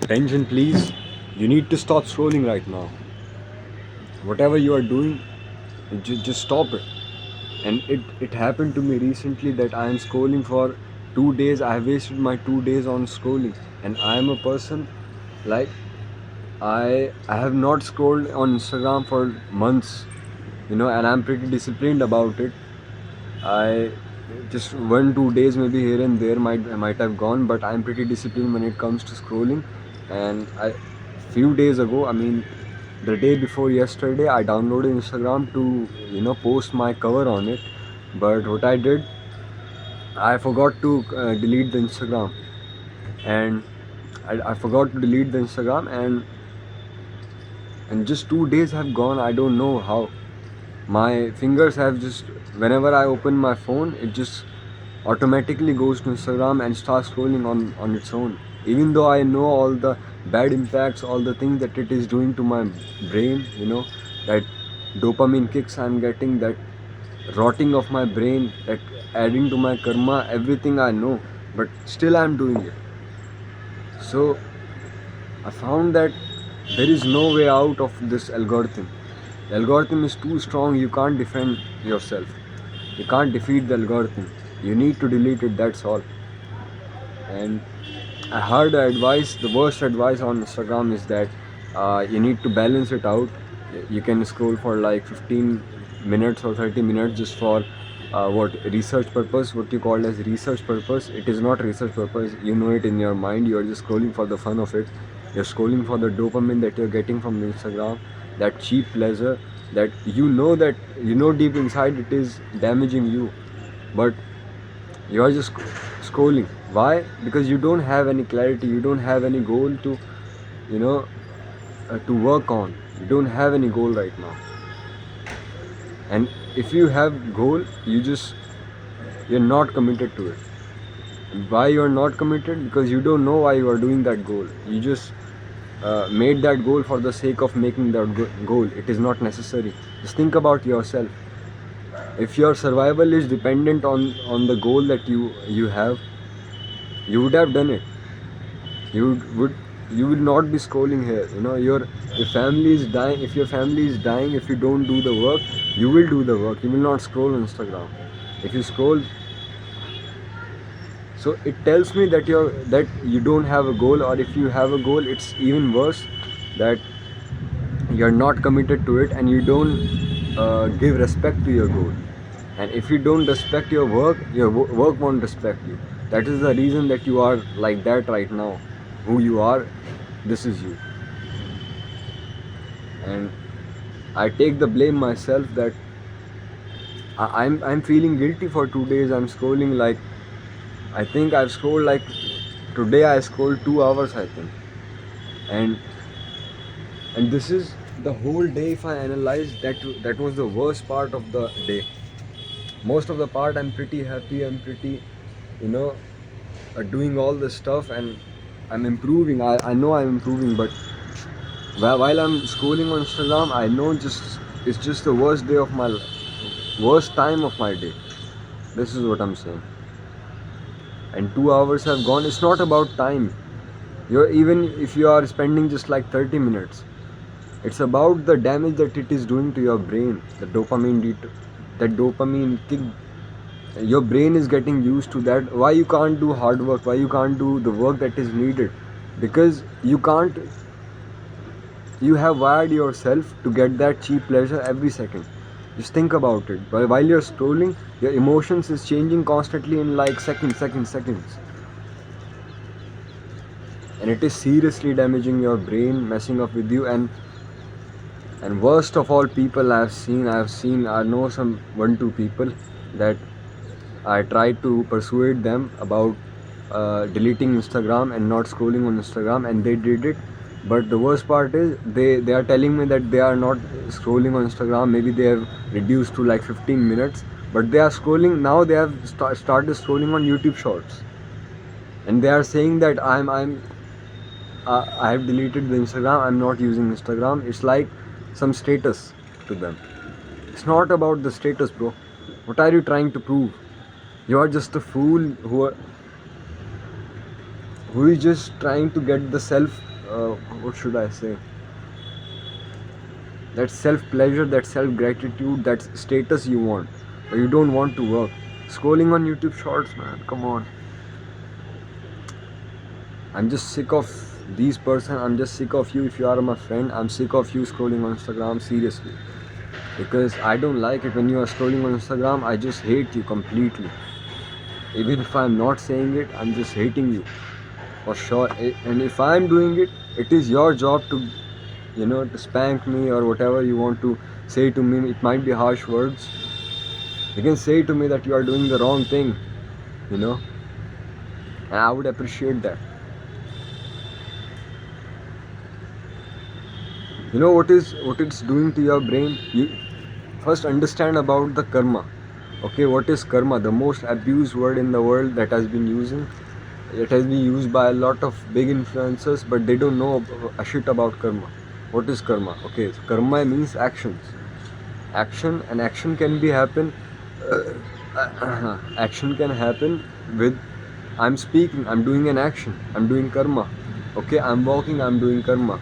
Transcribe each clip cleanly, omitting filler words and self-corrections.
Attention, please. You need to stop scrolling right now. Whatever you are doing, just stop it. And it happened to me recently that I am scrolling for 2 days. I have wasted my 2 days on scrolling, and I am a person like I have not scrolled on Instagram for months, and I'm pretty disciplined about it. I just 1 2 days maybe here and there might have gone, but I'm pretty disciplined when it comes to scrolling. And I few days ago, I mean the day before yesterday, I downloaded Instagram to post my cover on it. But what I did, I forgot to delete the Instagram, and I forgot to delete the Instagram, and just 2 days have gone. I don't know how. My fingers have just, whenever I open my phone, it just automatically goes to Instagram and starts scrolling on its own. Even though I know all the bad impacts, all the things that it is doing to my brain, that dopamine kicks I'm getting, that rotting of my brain, that adding to my karma, everything I know, but still I'm doing it. So I found that there is no way out of this algorithm. The algorithm is too strong, you can't defend yourself. You can't defeat the algorithm. You need to delete it, that's all. And I heard the worst advice on Instagram is that you need to balance it out. You can scroll for like 15 minutes or 30 minutes just for what research purpose, what you call as research purpose. It is not research purpose, you know it in your mind. You are just scrolling for the fun of it. You're scrolling for the dopamine that you're getting from the Instagram, that cheap pleasure that deep inside it is damaging you, but you are just scrolling. Why? Because you don't have any clarity, you don't have any goal to you know to work on. You don't have any goal right now. And if you have goal, you're not committed to it. And why you're not committed? Because you don't know why you are doing that goal. You just made that goal for the sake of making that goal. It is not necessary. Just think about yourself. If your survival is dependent on the goal that you have, you would have done it. You will not be scrolling here. Your family is dying. If your family is dying, if you don't do the work, you will do the work. You will not scroll on Instagram. If you scroll, so it tells me that you don't have a goal, or if you have a goal, it's even worse, that you're not committed to it, and you don't give respect to your goal. And if you don't respect your work, your work won't respect you. That is the reason that you are like that right now. Who you are, this is you. And I take the blame myself that I'm feeling guilty for 2 days. I'm scrolling like, I think I've scrolled like, today I scrolled 2 hours, I think. And this is the whole day. If I analyze that was the worst part of the day. Most of the part I'm pretty happy, I'm pretty doing all this stuff, and I'm improving. I know I'm improving, but while I'm scrolling on Instagram, I know it's just the worst time of my day. This is what I'm saying. And 2 hours have gone. It's not about time. Even if you are spending just like 30 minutes, it's about the damage that it is doing to your brain. That dopamine kick. Your brain is getting used to that. Why you can't do hard work? Why you can't do the work that is needed? Because you have wired yourself to get that cheap pleasure every second. Just think about it. While you're scrolling, your emotions is changing constantly in like seconds. And it is seriously damaging your brain, messing up with you. And worst of all, people I know some 1 2 people that I tried to persuade them about deleting Instagram and not scrolling on Instagram, and they did it. But the worst part is they are telling me that they are not scrolling on Instagram. Maybe they have reduced to like 15 minutes, but they are scrolling now. They have started scrolling on YouTube Shorts, and they are saying that I have deleted the Instagram. I'm not using Instagram. It's like some status to them. It's not about the status, bro. What are you trying to prove? You are just a fool who is just trying to get the self what should I say, that self pleasure, that self gratitude, that status you want, but you don't want to work. Scrolling on YouTube Shorts, man, come on. I'm just sick of these person. I'm just sick of you. If you are my friend, I'm sick of you scrolling on Instagram, seriously. Because I don't like it when you are scrolling on Instagram. I just hate you completely. Even if I'm not saying it, I'm just hating you for sure. And if I'm doing it, it is your job to, to spank me or whatever you want to say to me. It might be harsh words. You can say to me that you are doing the wrong thing, and I would appreciate that. You know what it's doing to your brain? You first understand about the karma. Okay, what is karma? The most abused word in the world that has been using. It has been used by a lot of big influencers, but they don't know a shit about karma. What is karma? Okay, so karma means actions. Action can be happen. Action can happen with I'm speaking, I'm doing an action, I'm doing karma. Okay, I'm walking, I'm doing karma.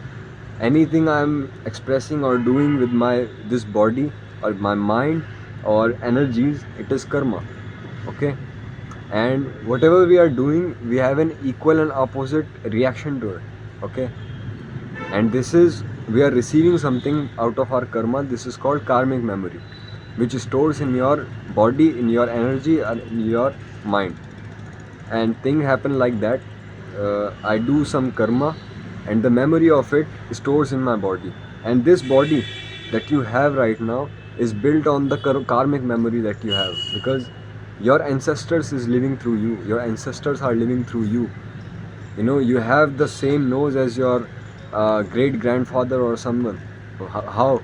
Anything I'm expressing or doing with my this body or my mind or energies, it is karma. Okay, and whatever we are doing, we have an equal and opposite reaction to it. Okay, and this is, we are receiving something out of our karma. This is called karmic memory, which stores in your body, in your energy, and in your mind. And thing happen like that. I do some karma, and the memory of it stores in my body. And this body that you have right now is built on the karmic memory that you have, because your ancestors is living through you. Your ancestors are living through you. You have the same nose as your great grandfather or someone. How?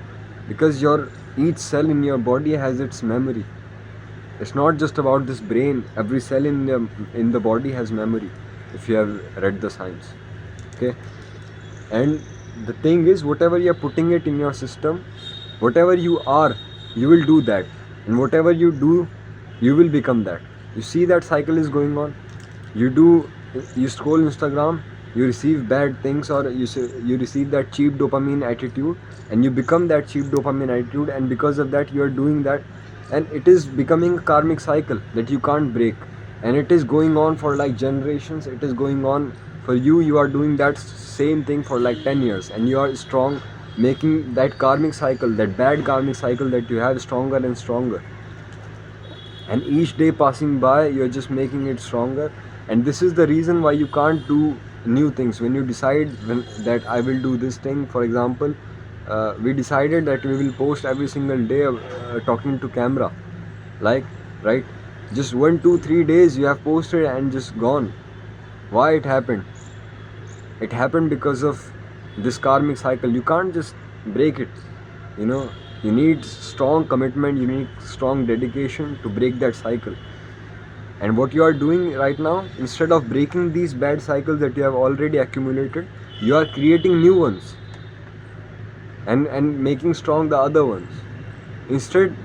Because your each cell in your body has its memory. It's not just about this brain. Every cell in the body has memory, if you have read the science. Okay, and the thing is, whatever you're putting it in your system, whatever you are, you will do that, and whatever you do, you will become that. You see that cycle is going on. You scroll Instagram, you receive bad things, or you receive that cheap dopamine attitude, and you become that cheap dopamine attitude, and because of that you are doing that, and it is becoming a karmic cycle that you can't break. And it is going on for like generations. It is going on for you. You are doing that same thing for like 10 years, and you are strong, making that karmic cycle, that bad karmic cycle that you have, stronger and stronger. And each day passing by, you're just making it stronger. And this is the reason why you can't do new things. When you decide that I will do this thing, for example, we decided that we will post every single day talking to camera, like, right? Just 1 2 3 days you have posted and just gone. Why it happened? It happened because of this karmic cycle. You can't just break it. You need strong commitment, you need strong dedication to break that cycle. And what you are doing right now, instead of breaking these bad cycles that you have already accumulated, you are creating new ones, and making strong the other ones. Instead,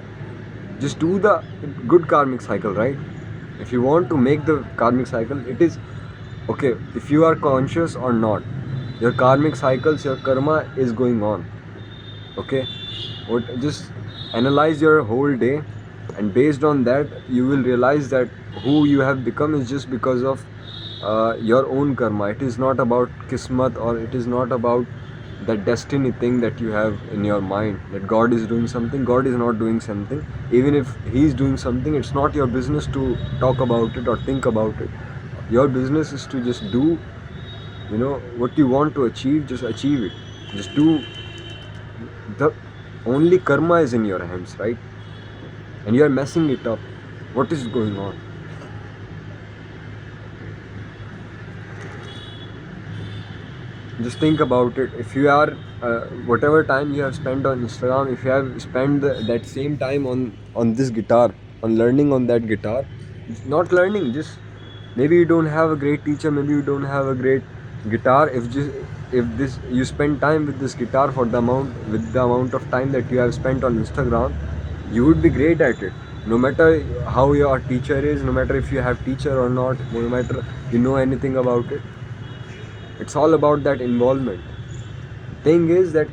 just do the good karmic cycle, right? If you want to make the karmic cycle, it is okay. If you are conscious or not, your karmic cycles, your karma is going on. Okay, just analyze your whole day, and based on that you will realize that who you have become is just because of your own karma. It is not about kismat, or it is not about that destiny thing that you have in your mind, that God is doing something. God is not doing something. Even if He is doing something, it's not your business to talk about it or think about it. Your business is to just do, what you want to achieve. Just achieve it. Just do. The only karma is in your hands, right? And you are messing it up. What is going on? Just think about it. If you are whatever time you have spent on Instagram, if you have spent that same time on this guitar, on learning on that guitar, not learning, just maybe you don't have a great teacher, maybe you don't have a great guitar. If this you spend time with this guitar for the amount of time that you have spent on Instagram, you would be great at it. No matter how your teacher is, no matter if you have teacher or not, no matter you know anything about it, It's all about that involvement. Thing is that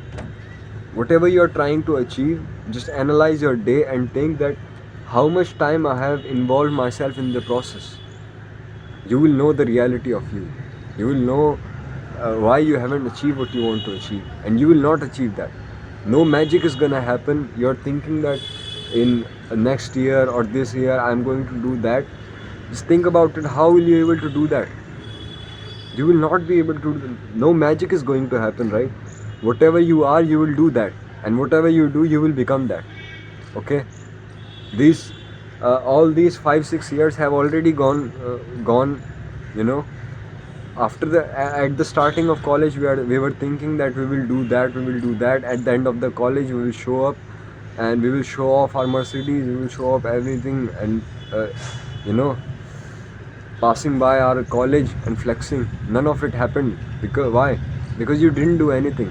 whatever you're trying to achieve, just analyze your day and think that how much time I have involved myself in the process. You will know the reality of you. You will know why you haven't achieved what you want to achieve, and you will not achieve that. No magic is gonna happen. You're thinking that in next year or this year I'm going to do that. Just think about it. How will you able to do that? You will not be able to. No magic is going to happen, right? Whatever you are, you will do that, and whatever you do, you will become that. Okay. These all these 5 6 years have already gone, you know. After the at the starting of college, we were thinking that we will do that. At the end of the college, we will show up, and we will show off our Mercedes, we will show off everything, and you know, passing by our college and flexing. None of it happened. Because why? Because you didn't do anything,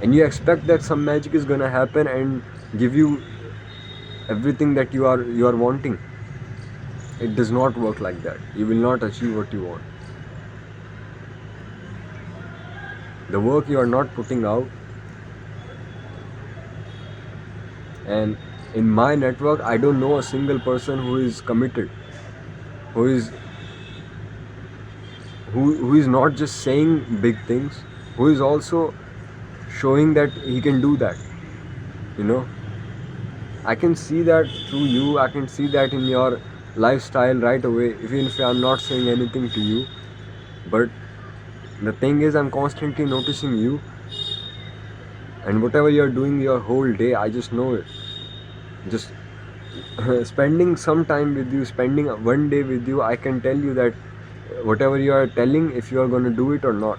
and you expect that some magic is gonna happen and give you everything that you are wanting. It does not work like that. You will not achieve what you want. The work you are not putting out. And in my network, I don't know a single person who is committed, who is who is not just saying big things, who is also showing that he can do that. You know, I can see that through you. I can see that in your lifestyle right away, even if I'm not saying anything to you. But the thing is, I'm constantly noticing you, and whatever you're doing your whole day, I just know it. Just spending some time with you, spending one day with you, I can tell you that whatever you are telling, if you are going to do it or not.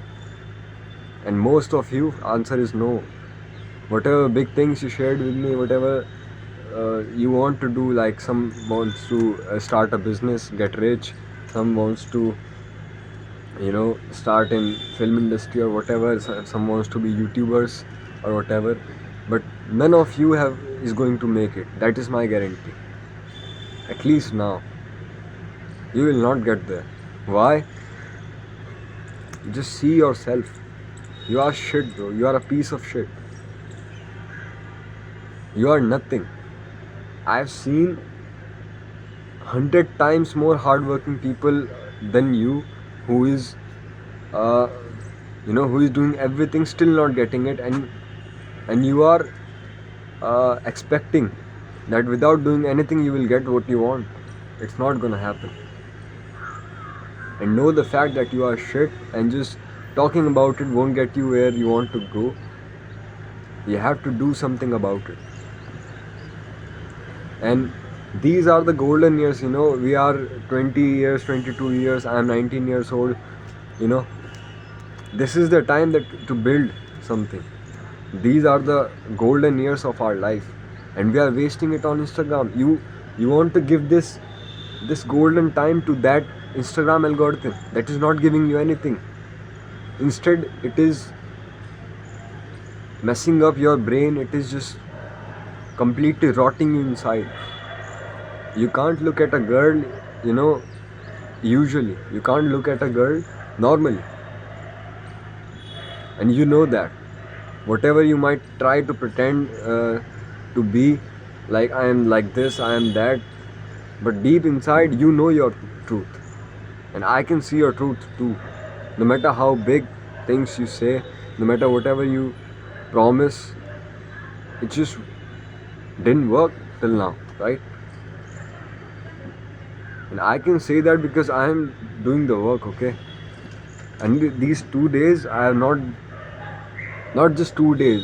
And most of you, answer is no. Whatever big things you shared with me, whatever you want to do, like some wants to start a business, get rich, some wants to, you know, start in film industry or whatever, some wants to be YouTubers or whatever, but none of you have is going to make it. That is my guarantee. At least now you will not get there. Why? Just see yourself. You are shit, bro. You are a piece of shit. You are nothing. I've seen 100 times more hardworking people than you, who is uh, who is doing everything, still not getting it, and you are expecting that without doing anything you will get what you want. It's not gonna happen. And know the fact that you are shit, and just talking about it won't get you where you want to go. You have to do something about it. And these are the golden years. You know, we are 20 years, 22 years, I am 19 years old. You know, this is the time that to build something. These are the golden years of our life, and we are wasting it on Instagram. You want to give this golden time to that Instagram algorithm that is not giving you anything. Instead, it is messing up your brain. It is just completely rotting you inside. You can't look at a girl, you know, usually. You can't look at a girl normally. And you know that. Whatever you might try to pretend to be, like I am like this, I am that, but deep inside you know your truth. And I can see your truth too. No matter how big things you say, no matter whatever you promise, it just didn't work till now, right? And I can say that because I am doing the work, okay? And these 2 days, I have not just 2 days.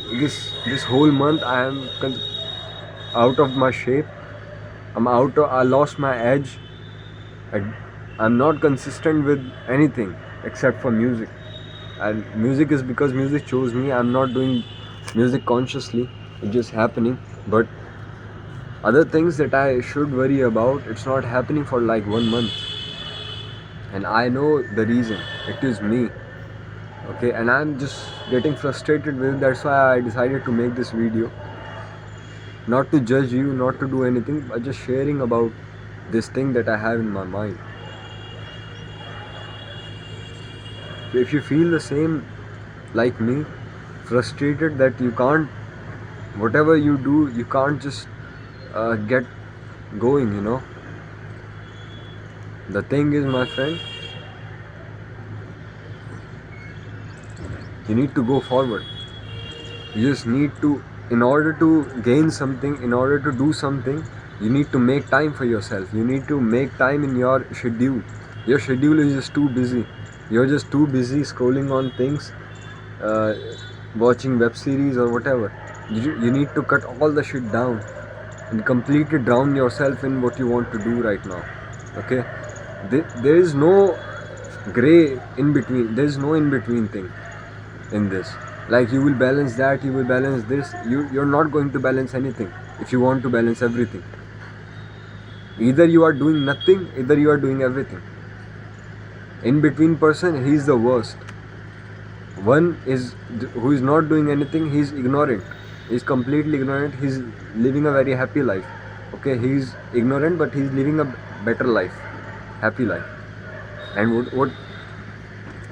This whole month, I am out of my shape. I lost my edge. I'm not consistent with anything except for music. And music is because music chose me. I'm not doing music consciously. It's just happening. But other things that I should worry about, it's not happening for like 1 month. And I know the reason. It is me. Okay, and I'm just getting frustrated with it. That's why I decided to make this video. Not to judge you, not to do anything, but just sharing about this thing that I have in my mind. So if you feel the same like me, frustrated that you can't, whatever you do, you can't just get going, you know. The thing is, my friend, you need to go forward. You just need to, in order to gain something, in order to do something, you need to make time for yourself. You need to make time in your schedule. Your schedule is just too busy. You're just too busy scrolling on things, uh, watching web series or whatever. You need to cut all the shit down and completely drown yourself in what you want to do right now. Okay? There is no gray in between. There is no in between thing in this. Like you will balance that, you will balance this. You're not going to balance anything if you want to balance everything. Either you are doing nothing, either you are doing everything. In between person, he is the worst. One is who is not doing anything, he is ignorant. He is completely ignorant. He is living a very happy life. Okay, he is ignorant, but he is living a better life, happy life. And what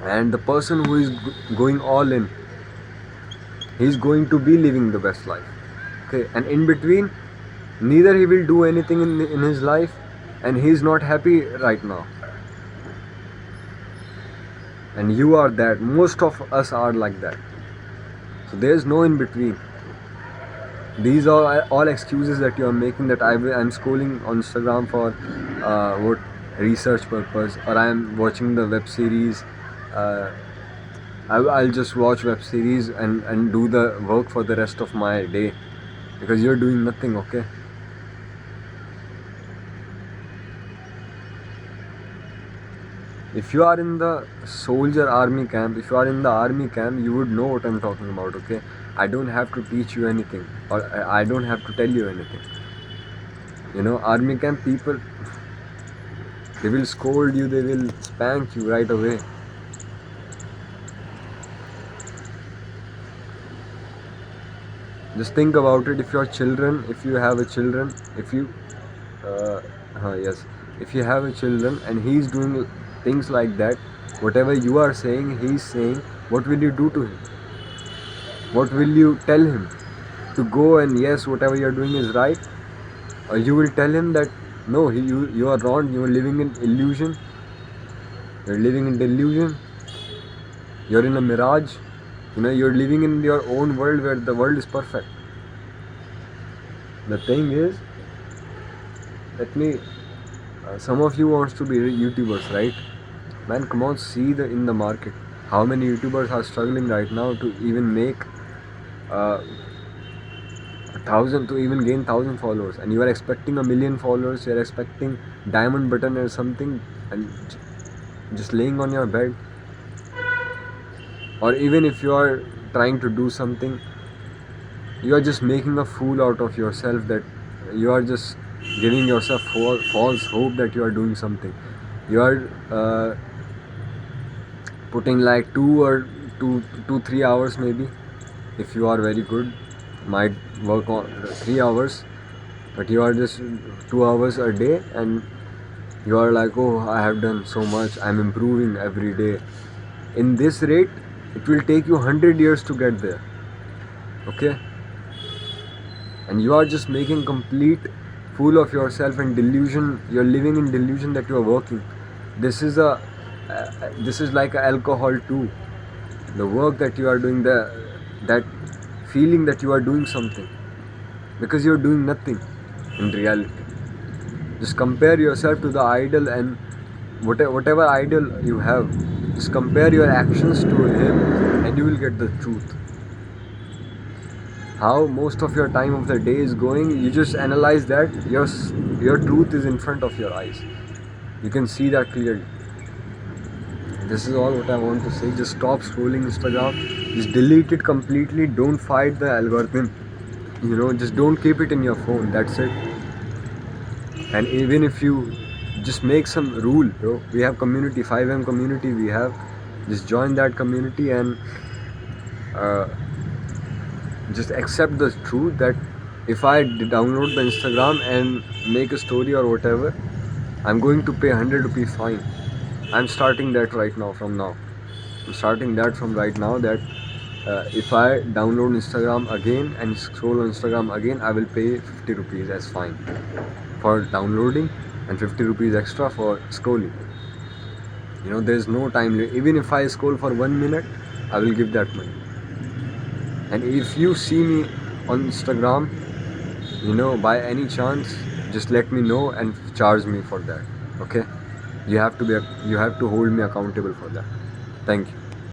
and the person who is going all in, he is going to be living the best life. Okay, and in between, neither he will do anything in his life, and he is not happy right now. And you are that. Most of us are like that. So there is no in between. These are all excuses that you are making, that I'm scrolling on Instagram for what research purpose, or I'm watching the web series. I'll just watch web series and do the work for the rest of my day, because you're doing nothing. Okay, if you are in the soldier army camp, if you are in the army camp, you would know what I'm talking about. Okay, I don't have to teach you anything, or I don't have to tell you anything. You know, army camp people, they will scold you, they will spank you right away. Just think about it. If your children, if you have a children, if you yes, if you have a children and he's doing things like that, whatever you are saying, he's saying, what will you do to him? What will you tell him? To go and yes, whatever you're doing is right? Or you will tell him that no, you are wrong, you are living in illusion, you're living in delusion, you're in a mirage, you know, you're living in your own world where the world is perfect. The thing is, let me some of you wants to be YouTubers, right? Man, come on, see in the market how many YouTubers are struggling right now to even make 1,000, to even gain 1,000 followers, and you are expecting 1,000,000 followers, you are expecting diamond button or something, and just laying on your bed. Or even if you are trying to do something, you are just making a fool out of yourself, that you are just giving yourself false hope that you are doing something. You are putting like 3 hours maybe, if you are very good, might work on 3 hours, but you are just 2 hours a day, and you are like, oh, I have done so much, I'm improving every day. In this rate, it will take you 100 years to get there. Okay, and you are just making complete fool of yourself and delusion. You're living in delusion that you are working. This is like alcohol too. The work that you are doing, that feeling that you are doing something, because you're doing nothing in reality. Just compare yourself to the idol, and whatever idol you have, just compare your actions to him, and you will get the truth. How most of your time of the day is going, you just analyze that your truth is in front of your eyes. You can see that clearly. This is all what I want to say. Just stop scrolling Instagram. Just delete it completely. Don't fight the algorithm. You know, just don't keep it in your phone. That's it. And even if you just make some rule, bro, we have community, 5M community we have. Just join that community and just accept the truth that if I download the Instagram and make a story or whatever, I'm going to pay 100 rupee fine. I'm starting that right now, from now. I'm starting that from right now, that if I download Instagram again and scroll on Instagram again, I will pay 50 rupees as fine for downloading and 50 rupees extra for scrolling. You know, there's no time limit. Even if I scroll for 1 minute, I will give that money. And if you see me on Instagram, you know, by any chance, just let me know and charge me for that. Okay? You have to hold me accountable for that. Thank you.